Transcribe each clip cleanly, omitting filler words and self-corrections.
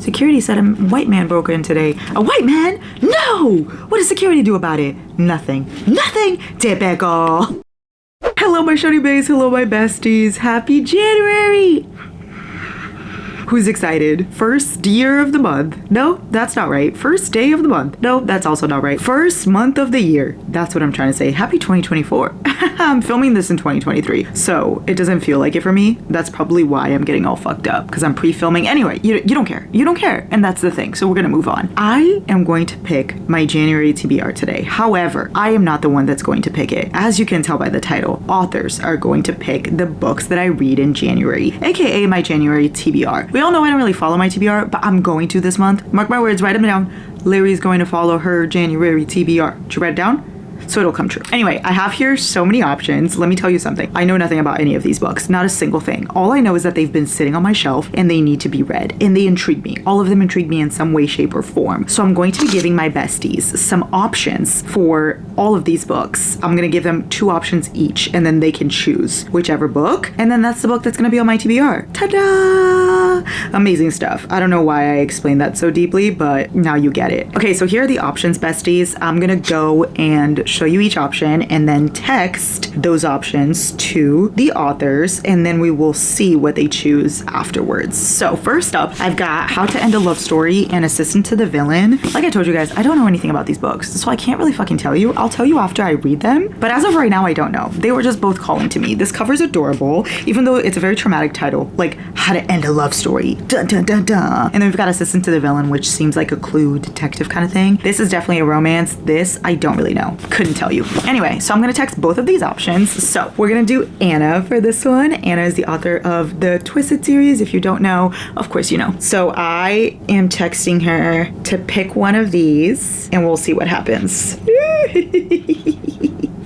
Security said a white man broke in today. A white man? No! What does security do about it? Nothing. Nothing! Typical. Hello, my shorty baes. Hello, my besties. Happy January! Who's excited? First year of the month. No, that's not right. First day of the month. No, that's also not right. First month of the year. That's what I'm trying to say. Happy 2024. I'm filming this in 2023, so it doesn't feel like it for me. That's probably why I'm getting all fucked up, because I'm pre-filming. Anyway, you don't care. You don't care. And that's the thing. So we're gonna move on. I am going to pick my January TBR today. However, I am not the one that's going to pick it. As you can tell by the title, authors are going to pick the books that I read in January, aka my January TBR. We all know I don't really follow my TBR, but I'm going to this month. Mark my words, write them down. Larry's going to follow her January TBR. Did you write it down? So it'll come true. Anyway, I have here so many options. Let me tell you something. I know nothing about any of these books, not a single thing. All I know is that they've been sitting on my shelf and they need to be read, and they intrigue me. All of them intrigue me in some way, shape, or form. So I'm going to be giving my besties some options for all of these books. I'm gonna give them 2 options each, and then they can choose whichever book, and then that's the book that's gonna be on my TBR. Ta-da! Amazing stuff. I don't know why I explained that so deeply, but now you get it. Okay, so here are the options, besties. I'm gonna go and show you each option and then text those options to the authors, and then we will see what they choose afterwards. So first up, I've got How to End a Love Story and Assistant to the Villain. Like I told you guys, I don't know anything about these books, so I can't really fucking tell you. I'll tell you after I read them, but as of right now, I don't know. They were just both calling to me. This cover's adorable, even though it's a very traumatic title, like How to End a Love Story. Dun, dun, dun, dun. And then we've got Assistant to the Villain, which seems like a Clue detective kind of thing. This is definitely a romance. This, I don't really know. Couldn't tell you. Anyway, so I'm gonna text both of these options. So we're gonna do Anna for this one. Anna is the author of the Twisted series. If you don't know, of course you know. So I am texting her to pick one of these and we'll see what happens.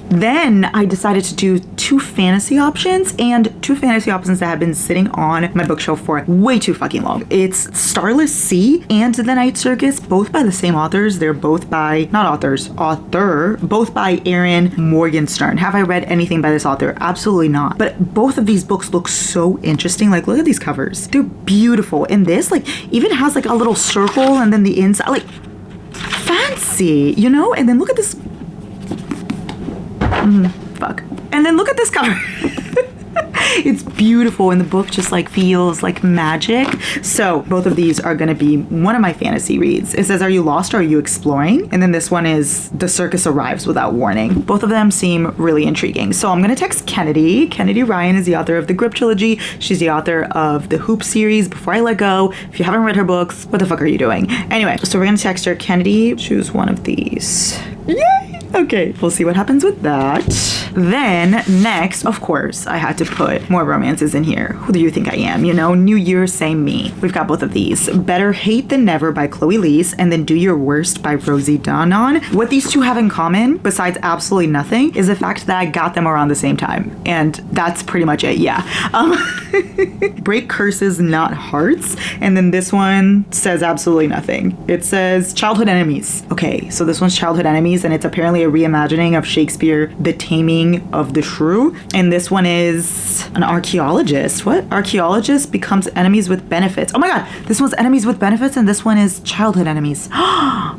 Then I decided to do 2 fantasy options, and 2 fantasy options that have been sitting on my bookshelf for way too fucking long. It's Starless Sea and The Night Circus, both by the same authors. They're both by, not authors, author, both by Erin Morgenstern. Have I read anything by this author? Absolutely not. But both of these books look so interesting. Like, look at these covers. They're beautiful. And this, like, even has like a little circle and then the inside, like, fancy, you know? And then look at this. Fuck. And then look at this cover. It's beautiful, and the book just like feels like magic. So both of these are gonna be one of my fantasy reads. It says, are you lost or are you exploring? And then this one is The Circus Arrives Without Warning. Both of them seem really intriguing. So I'm gonna text Kennedy. Kennedy Ryan is the author of the Grip trilogy. She's the author of the Hoop series, Before I Let Go. If you haven't read her books, what the fuck are you doing? Anyway, so we're gonna text her, Kennedy, choose one of these. Yay! Okay, we'll see what happens with that. Then next, of course, I had to put more romances in here. Who do you think I am? You know, New Year, same me. We've got both of these. Better Hate Than Never by Chloe Leese, and then Do Your Worst by Rosie Danon. What these 2 have in common, besides absolutely nothing, is the fact that I got them around the same time. And that's pretty much it, yeah. Break Curses, Not Hearts. And then this one says absolutely nothing. It says Childhood Enemies. Okay, so this one's Childhood Enemies, and it's apparently a reimagining of Shakespeare, The Taming of the Shrew. And this one is an archaeologist. What? Archaeologist becomes enemies with benefits. Oh my god, this one's enemies with benefits, and this one is childhood enemies.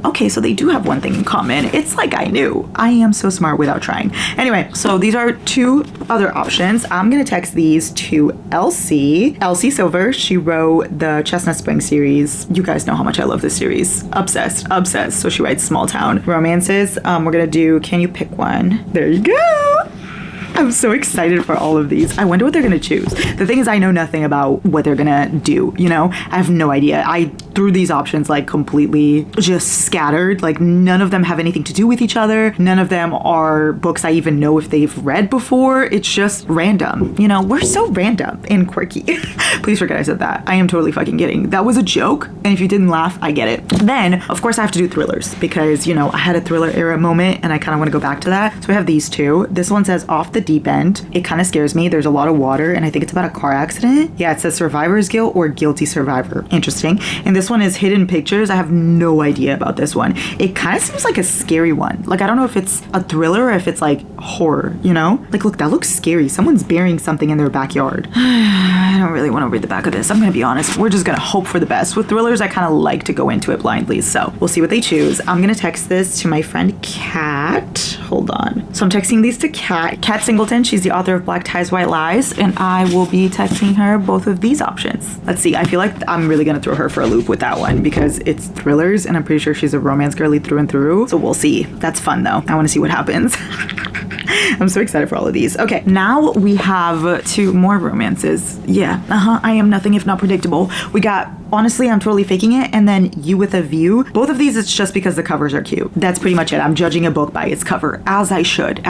Okay, so they do have one thing in common. It's like I knew. I am so smart without trying. Anyway, so these are 2 other options. I'm gonna text these to Elsie. Elsie Silver, she wrote the Chestnut Spring series. You guys know how much I love this series. Obsessed, obsessed. So she writes small town romances. We're gonna do Can You Pick One? There you go. I'm so excited for all of these. I wonder what they're gonna choose. The thing is, I know nothing about what they're gonna do, you know? I have no idea. I threw these options like completely just scattered. Like none of them have anything to do with each other. None of them are books I even know if they've read before. It's just random. You know, we're so random and quirky. Please forget I said that. I am totally fucking kidding. That was a joke. And if you didn't laugh, I get it. Then, of course, I have to do thrillers because, you know, I had a thriller era moment and I kind of want to go back to that. So I have these 2. This one says Off the deep end. It kind of scares me. There's a lot of water, and I think it's about a car accident. Yeah, it says survivor's guilt or guilty survivor. Interesting. And this one is hidden pictures. I have no idea about this one. It kind of seems like a scary one. Like, I don't know if it's a thriller or if it's like horror, you know? Like, look, that looks scary. Someone's burying something in their backyard. I don't really want to read the back of this. I'm gonna be honest. We're just gonna hope for the best. With thrillers, I kind of like to go into it blindly, so we'll see what they choose. I'm gonna text this to my friend Kat. Hold on. So I'm texting these to Kat. Kat Singleton, she's the author of Black Ties, White Lies, and I will be texting her both of these options. Let's see. I feel like I'm really gonna throw her for a loop with that one because it's thrillers, and I'm pretty sure she's a romance girly through and through. So we'll see. That's fun though. I want to see what happens. I'm so excited for all of these. Okay, now we have 2 more romances. Yeah, I am nothing if not predictable. We got Honestly, I'm totally faking it, and then You with a View. Both of these, it's just because the covers are cute. That's pretty much it. I'm judging a book by its cover, as I should.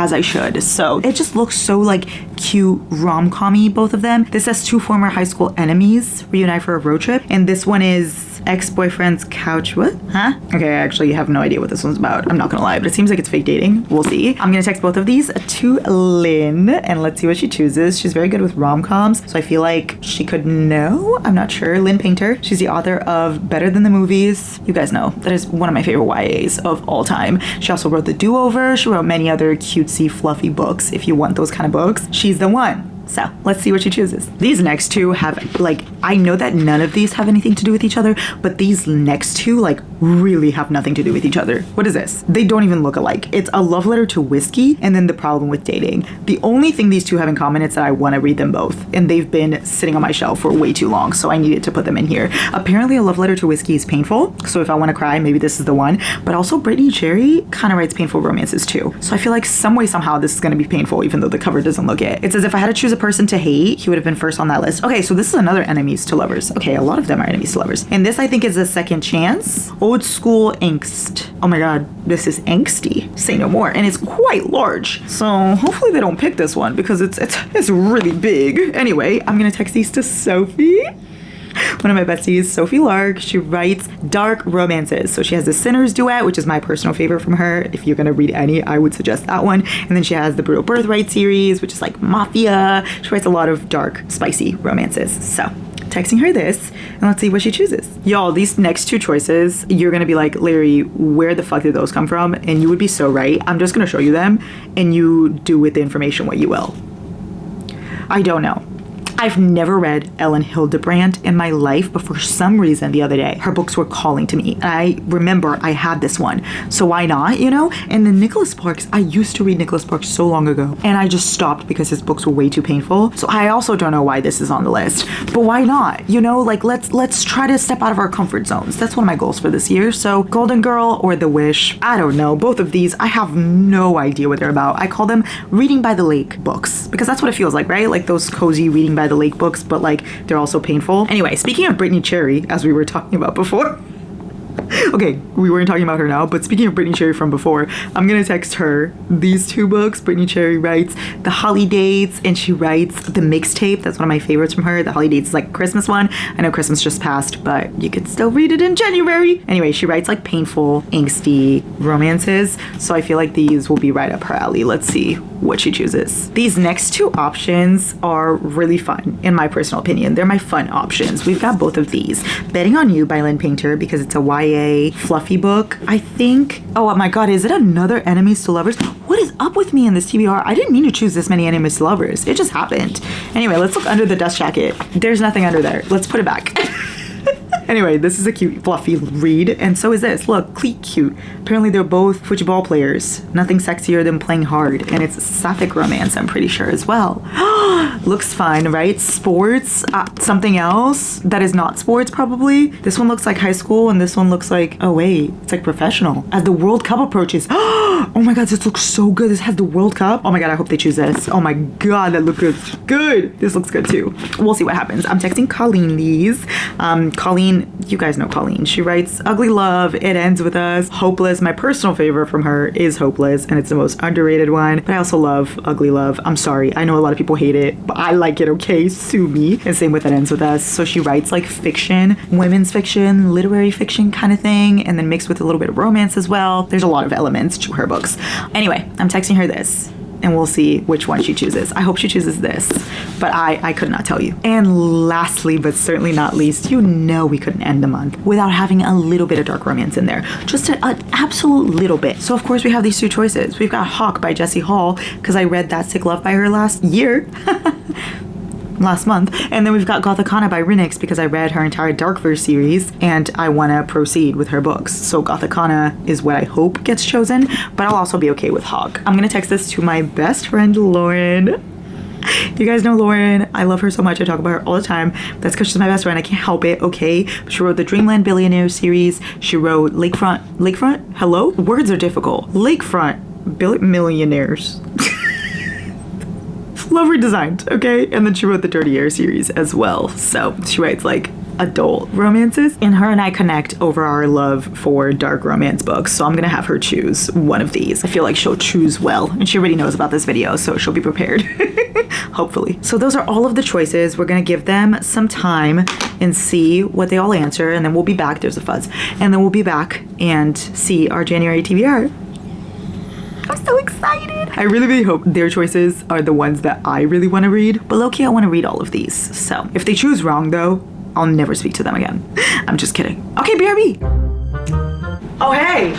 So it just looks so like cute rom-com-y, both of them. This has 2 former high school enemies reunite for a road trip, and this one is ex-boyfriend's couch. What? Huh? Okay, I actually have no idea what this one's about. I'm not gonna lie, but it seems like it's fake dating. We'll see. I'm gonna text both of these to Lynn, and let's see what she chooses. She's very good with rom-coms, so I feel like she could know. I'm not sure. Lynn Painter. She's the author of Better Than the Movies. You guys know that is one of my favorite YAs of all time. She also wrote The Do-Over. She wrote many other cutesy, fluffy books. If you want those kind of books, she's the one. So let's see what she chooses. These next 2 have, like, I know that none of these have anything to do with each other, but these next 2, like, really have nothing to do with each other. What is this? They don't even look alike. It's A Love Letter to Whiskey and then The Problem with Dating. The only thing these 2 have in common is that I want to read them both, and they've been sitting on my shelf for way too long, so I needed to put them in here. Apparently, A Love Letter to Whiskey is painful, so if I want to cry, maybe this is the one. But also, Brittany Cherry kind of writes painful romances too, so I feel like some way, somehow, this is going to be painful, even though the cover doesn't look it. It says, if I had to choose a person to hate, he would have been first on that list. Okay, so this is another enemies to lovers. Okay, a lot of them are enemies to lovers. And this, I think, is a second chance. Old school angst. Oh my god, this is angsty. Say no more. And it's quite large. So hopefully they don't pick this one because it's really big. Anyway, I'm gonna text these to Sophie. One of my besties, Sophie Lark. She writes dark romances. So she has the Sinners Duet, which is my personal favorite from her. If you're gonna read any, I would suggest that one. And then she has the Brutal Birthright series, which is like mafia. She writes a lot of dark, spicy romances. So texting her this, and let's see what she chooses. Y'all, these next 2 choices, you're gonna be like, Larry, where the fuck did those come from? And you would be so right. I'm just gonna show you them, and you do with the information what you will. I don't know. I've never read Ellen Hildebrand in my life, but for some reason the other day, her books were calling to me. And I remember I had this one, so why not, you know? And then Nicholas Sparks, I used to read Nicholas Sparks so long ago, and I just stopped because his books were way too painful. So I also don't know why this is on the list, but why not? You know, like let's try to step out of our comfort zones. That's one of my goals for this year. So Golden Girl or The Wish, I don't know. Both of these, I have no idea what they're about. I call them reading by the lake books because that's what it feels like, right? Like those cozy reading by the lake books, but like they're also painful. Anyway, speaking of Brittany Cherry, as we were talking about before, okay, we weren't talking about her now, but speaking of Brittany Cherry from before, I'm gonna text her these 2 books. Brittany Cherry writes The Holidays, and she writes The Mixtape. That's one of my favorites from her. The Holidays is like a Christmas one. I know Christmas just passed, but you could still read it in January. Anyway, she writes like painful, angsty romances, so I feel like these will be right up her alley. Let's see what she chooses. These next 2 options are really fun, in my personal opinion. They're my fun options. We've got both of these. Betting on You by Lynn Painter, because it's a YA fluffy book, I think. Oh my god, is it another Enemies to Lovers? What is up with me in this TBR? I didn't mean to choose this many Enemies to Lovers. It just happened. Anyway, let's look under the dust jacket. There's nothing under there. Let's put it back. Anyway, this is a cute, fluffy read, and so is this. Look, cute. Apparently they're both football players. Nothing sexier than playing hard, and it's sapphic romance, I'm pretty sure, as well. Looks fun, right? Sports, something else that is not sports, probably. This one looks like high school, and this one looks like, oh wait, it's like professional. As the World Cup approaches. Oh my god, this looks so good. This has the World Cup. Oh my god, I hope they choose this. Oh my god, that looks good. This looks good too. We'll see what happens. I'm texting Colleen these. Colleen, you guys know Colleen. She writes Ugly Love, It Ends With Us, Hopeless. My personal favorite from her is Hopeless, and it's the most underrated one, but I also love Ugly Love. I'm sorry, I know a lot of people hate it, but I like it, okay? Sue me. And same with It Ends With Us. So she writes like fiction, women's fiction, literary fiction kind of thing, and then mixed with a little bit of romance as well. There's a lot of elements to her books. Anyway, I'm texting her this. and we'll see which one she chooses. I hope she chooses this, but I could not tell you. And lastly, but certainly not least, you know we couldn't end the month without having a little bit of dark romance in there. Just an absolute little bit. So of course we have these two choices. We've got Hawk by Jessie Hall, because I read That Sick Love by her last month. And then we've got Gothicana by Renix, because I read her entire Darkverse series and I want to proceed with her books. So Gothicana is what I hope gets chosen, but I'll also be okay with Hawk. I'm gonna text this to my best friend Lauren. You guys know Lauren. I love her so much. I talk about her all the time. That's because she's my best friend. I can't help it, okay? She wrote the Dreamland Billionaire series. She wrote Lakefront? Hello? Words are difficult. Lakefront Millionaires. Love her designs, okay? And then she wrote the Dirty Air series as well. So she writes like adult romances, and her and I connect over our love for dark romance books. So I'm gonna have her choose one of these. I feel like she'll choose well, and she already knows about this video, so she'll be prepared. Hopefully. So those are all of the choices. We're gonna give them some time and see what they all answer, and then we'll be back. There's a fuzz. And then we'll be back and see our January TBR. I'm so excited. I really hope their choices are the ones that I really want to read. But low-key, I want to read all of these. So if they choose wrong, though, I'll never speak to them again. I'm just kidding. Okay, BRB. Oh, hey.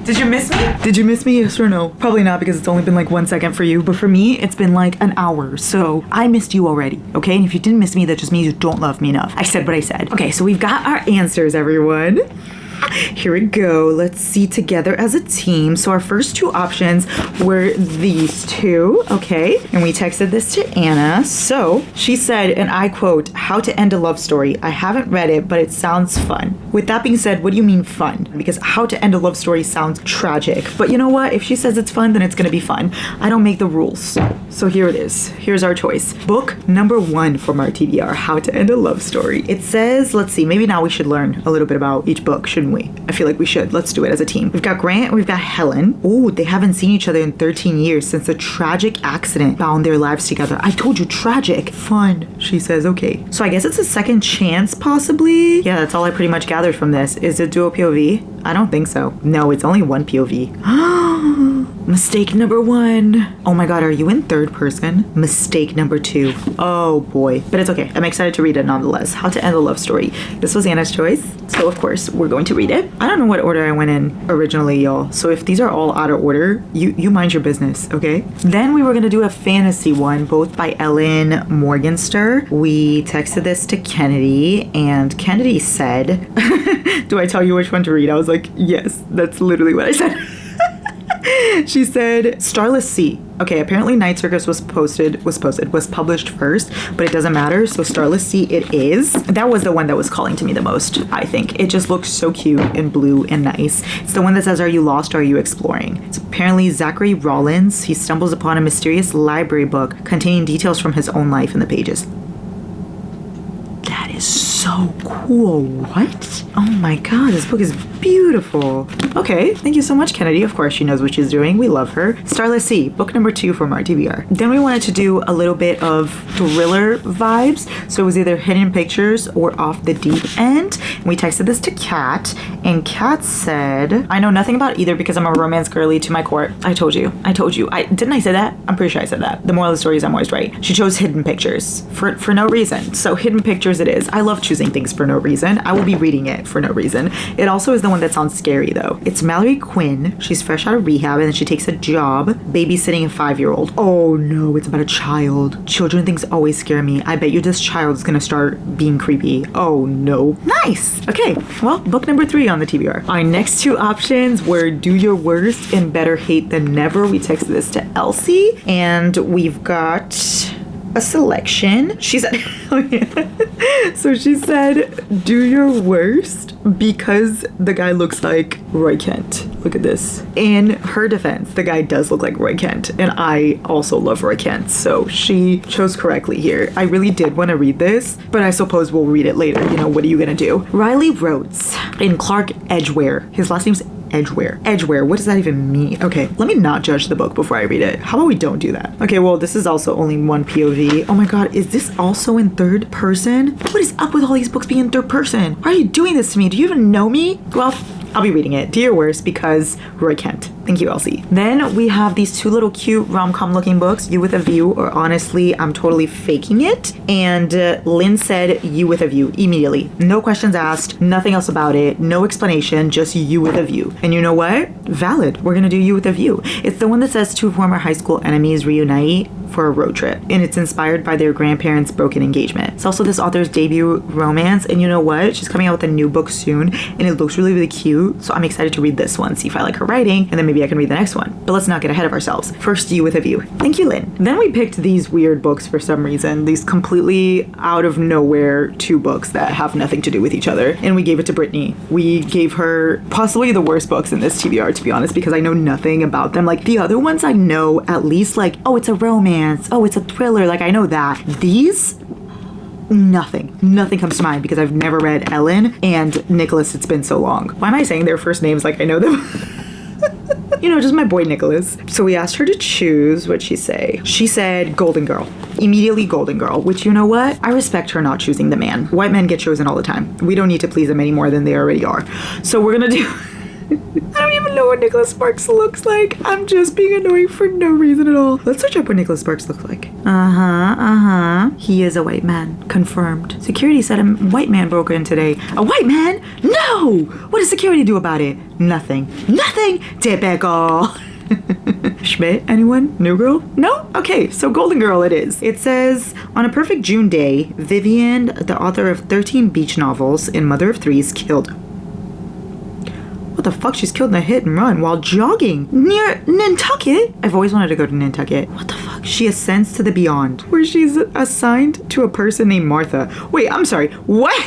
Did you miss me? Did you miss me? Yes or no? Probably not, because it's only been like 1 second for you. But for me, it's been like an hour. So I missed you already, okay? And if you didn't miss me, that just means you don't love me enough. I said what I said. Okay, so we've got our answers, everyone. Here we go. Let's see together as a team. So our first two options were these two, okay? And we texted this to Anna. So she said, and I quote, "How to End a Love Story. I haven't read it, but it sounds fun." With that being said, what do you mean fun? Because How to End a Love Story sounds tragic. But you know what? If she says it's fun, then it's gonna be fun. I don't make the rules. So here it is. Here's our choice. Book number 1 from our TBR, How to End a Love Story. It says, let's see, maybe now we should learn a little bit about each book, shouldn't we? I feel like we should. Let's do it as a team. We've got Grant and we've got Helen. Oh, they haven't seen each other in 13 years since a tragic accident bound their lives together. I told you, tragic. Fun, she says. Okay. So I guess it's a second chance, possibly? Yeah, that's all I pretty much gathered from this. Is it dual POV? I don't think so. No, it's only one POV. Mistake number 1. Oh my god, are you in third person? Mistake number 2. Oh boy. But it's okay. I'm excited to read it nonetheless. How to End a Love Story. This was Anna's choice, so of course we're going to read it. I don't know what order I went in originally, y'all. So if these are all out of order, you mind your business, okay? Then we were gonna do a fantasy one, both by Ellen Morgenster. We texted this to Kennedy, and Kennedy said, do I tell you which one to read? I was like, yes, that's literally what I said. She said, Starless Sea. Okay, apparently Night Circus was published first, but it doesn't matter. So Starless Sea it is. That was the one that was calling to me the most, I think. It just looked so cute and blue and nice. It's the one that says, "Are you lost or are you exploring?" It's apparently Zachary Rollins. He stumbles upon a mysterious library book containing details from his own life in the pages. That is so cool. What? Oh my god, this book is beautiful. Okay, thank you so much, Kennedy. Of course, she knows what she's doing. We love her. Starless Sea, book number 2 from our TBR. Then we wanted to do a little bit of thriller vibes. So it was either Hidden Pictures or Off the Deep End. And we texted this to Kat, and Kat said, "I know nothing about either because I'm a romance girly to my core." I told you. Didn't I say that? I'm pretty sure I said that. The moral of the story is I'm always right. She chose Hidden Pictures for no reason. So Hidden Pictures it is. I love choosing things for no reason. I will be reading it for no reason. It also is the one that sounds scary though. It's Mallory Quinn. She's fresh out of rehab and then she takes a job babysitting a 5-year-old. Oh no, it's about a child. Children things always scare me. I bet you this child is gonna start being creepy. Oh no. Nice. Okay, well, book number 3 on the TBR. Our next 2 options were Do Your Worst and Better Hate Than Never. We texted this to Elsie, and we've got a selection. She said, oh yeah. So she said, Do Your Worst because the guy looks like Roy Kent. Look at this. In her defense, the guy does look like Roy Kent, and I also love Roy Kent, so she chose correctly here. I really did want to read this, but I suppose we'll read it later. You know, what are you gonna do? Riley Rhodes in Clark Edgware. His last name's Edgware, what does that even mean? Okay, let me not judge the book before I read it. How about we don't do that? Okay, well, this is also only one POV. Oh my god, is this also in third person? What is up with all these books being in third person? Why are you doing this to me? Do you even know me? Well, I'll be reading it. Do Your Worst because Roy Kent. Thank you, Elsie. Then we have these two little cute rom-com looking books, You with a View, or Honestly, I'm Totally Faking It. And Lynn said You with a View immediately. No questions asked, nothing else about it, no explanation, just You with a View. And you know what? Valid. We're gonna do You with a View. It's the one that says two former high school enemies reunite for a road trip, and it's inspired by their grandparents' broken engagement. It's also this author's debut romance, and you know what? She's coming out with a new book soon, and it looks really, really cute, so I'm excited to read this one, see if I like her writing, and then maybe I can read the next one. But let's not get ahead of ourselves. First, You with a View. Thank you, Lynn. Then we picked these weird books for some reason, these completely out of nowhere two books that have nothing to do with each other, and we gave it to Brittany. We gave her possibly the worst books in this TBR, to be honest, because I know nothing about them. Like, the other ones I know at least, like, oh, it's a romance, oh, it's a thriller, like I know that. These, nothing comes to mind because I've never read Ellen and Nicholas. It's been so long. Why am I saying their first names like I know them? You know, just my boy Nicholas. So we asked her to choose. What'd she say? She said Golden Girl. Immediately Golden Girl, which, you know what? I respect her not choosing the man. White men get chosen all the time. We don't need to please them any more than they already are. So we're gonna do I don't even know what Nicholas Sparks looks like. I'm just being annoying for no reason at all. Let's search up what Nicholas Sparks looks like. He is a white man. Confirmed. Security said a white man broke in today. A white man? No! What does security do about it? Nothing. Typical. Schmidt, anyone? New Girl? No? Okay, so Golden Girl it is. It says, on a perfect June day, Vivian, the author of 13 beach novels and mother of three, is killed. What the fuck? She's killed in a hit and run while jogging near Nantucket? I've always wanted to go to Nantucket. What the fuck? She ascends to the beyond, where she's assigned to a person named Martha. Wait, I'm sorry. What?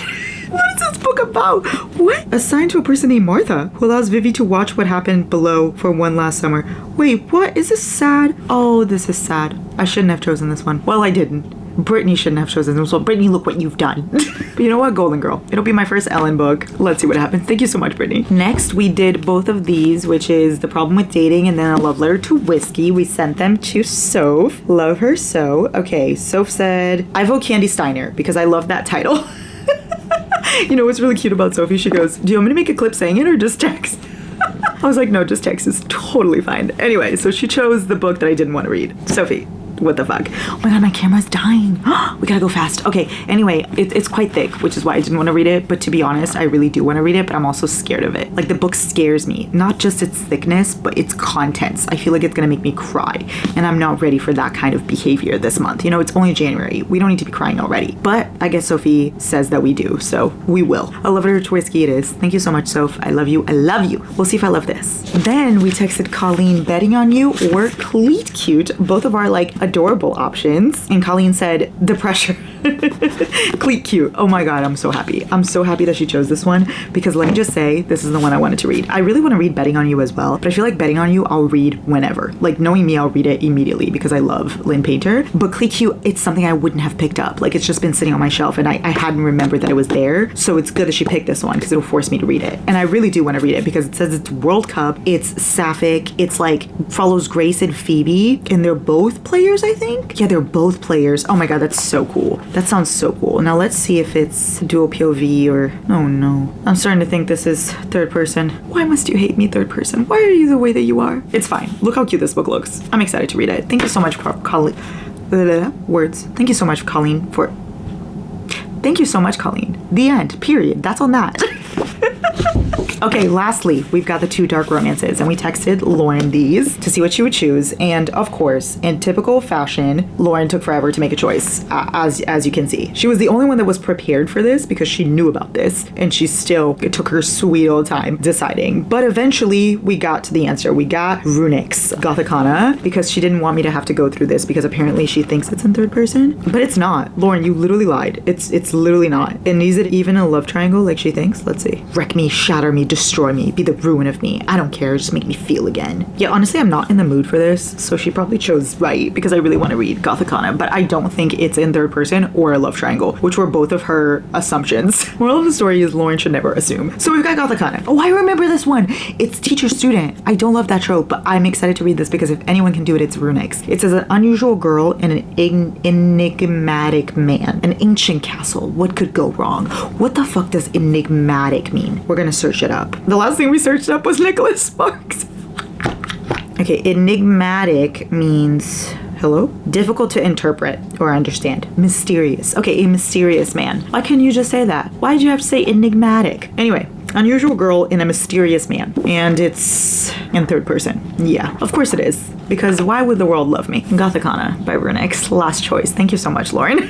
What is this book about? What? Assigned to a person named Martha, who allows Vivi to watch what happened below for one last summer. Wait, what? Is this sad? Oh, this is sad. I shouldn't have chosen this one. Well, I didn't. Brittany shouldn't have chosen this one. Brittany, look what you've done. But you know what? Golden Girl. It'll be my first Ellen book. Let's see what happens. Thank you so much, Brittany. Next, we did both of these, which is The Problem with Dating and then A Love Letter to Whiskey. We sent them to Soph. Love her so. Okay, Soph said, I vote Candy Steiner because I love that title. You know what's really cute about Sophie? She goes, do you want me to make a clip saying it or just text? I was like, no, just text is totally fine. Anyway, so she chose the book that I didn't want to read. Sophie. What the fuck? Oh my god, my camera's dying. We gotta go fast. Okay, anyway, it's quite thick, which is why I didn't want to read it. But to be honest, I really do want to read it, but I'm also scared of it. Like, the book scares me. Not just its thickness, but its contents. I feel like it's gonna make me cry. And I'm not ready for that kind of behavior this month. You know, it's only January. We don't need to be crying already. But I guess Sophie says that we do, so we will. A Love Letter to Whiskey it is. Thank you so much, Soph. I love you. I love you. We'll see if I love this. Then we texted Colleen Betting on You or Cleat Cute. Both of our, like, adorable options, and Colleen said The Pressure. Cleat Cute. Oh my god, I'm so happy. I'm so happy that she chose this one because let me just say, this is the one I wanted to read. I really want to read Betting on You as well, but I feel like Betting on You I'll read whenever. Like, knowing me, I'll read it immediately because I love Lynn Painter. But Cleat Cute, it's something I wouldn't have picked up. Like, it's just been sitting on my shelf and I hadn't remembered that it was there. So it's good that she picked this one because it'll force me to read it. And I really do want to read it because it says it's World Cup, it's sapphic, it's like follows Grace and Phoebe, and they're both players, I think. Yeah, they're both players. Oh my god, that's so cool. That sounds so cool. Now let's see if it's dual POV or... Oh no. I'm starting to think this is third person. Why must you hate me third person? Why are you the way that you are? It's fine. Look how cute this book looks. I'm excited to read it. Thank you so much, Colleen. Words. Thank you so much, Colleen, for... Thank you so much, Colleen. The end. Period. That's on that. Okay, lastly, we've got the two dark romances, and we texted Lauren these to see what she would choose. And of course, in typical fashion, Lauren took forever to make a choice, as you can see. She was the only one that was prepared for this because she knew about this, and it took her sweet old time deciding. But eventually, we got to the answer. We got Runix Gothicana because she didn't want me to have to go through this because apparently she thinks it's in third person, but it's not. Lauren, you literally lied. It's literally not. And is it even a love triangle like she thinks? Let's see. Wreck me, shatter me, destroy me, be the ruin of me. I don't care, just make me feel again. Yeah, honestly, I'm not in the mood for this, so she probably chose right because I really want to read Gothicana, but I don't think it's in third person or a love triangle, which were both of her assumptions. Moral of the story is Lauren should never assume. So we've got Gothicana. Oh, I remember this one. It's teacher-student. I don't love that trope, but I'm excited to read this because if anyone can do it, it's Runix. It says an unusual girl and an enigmatic man. An ancient castle. What could go wrong? What the fuck does enigmatic mean? We're gonna search it up. The last thing we searched up was Nicholas Sparks. Okay, enigmatic means... Hello? Difficult to interpret or understand. Mysterious. Okay, a mysterious man. Why couldn't you just say that? Why did you have to say enigmatic? Anyway, unusual girl in a mysterious man. And it's in third person. Yeah, of course it is. Because why would the world love me? Gothicana by Brunix. Last choice. Thank you so much, Lauren.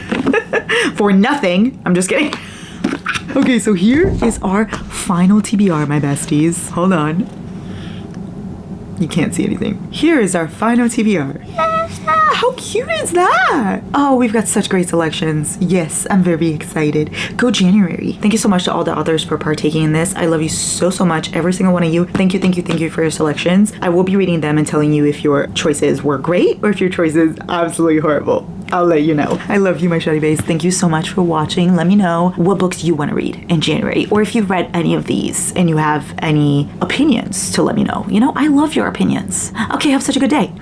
For nothing. I'm just kidding. Okay, so here is our final TBR, my besties. Hold on. You can't see anything. Here is our final TBR. How cute is that? Oh, we've got such great selections. Yes, I'm very excited. Go January. Thank you so much to all the authors for partaking in this. I love you so, so much. Every single one of you. Thank you, thank you, thank you for your selections. I will be reading them and telling you if your choices were great or if your choices absolutely horrible. I'll let you know. I love you, my shawty baes. Thank you so much for watching. Let me know what books you want to read in January, or if you've read any of these and you have any opinions to let me know. You know, I love your opinions. Okay, have such a good day.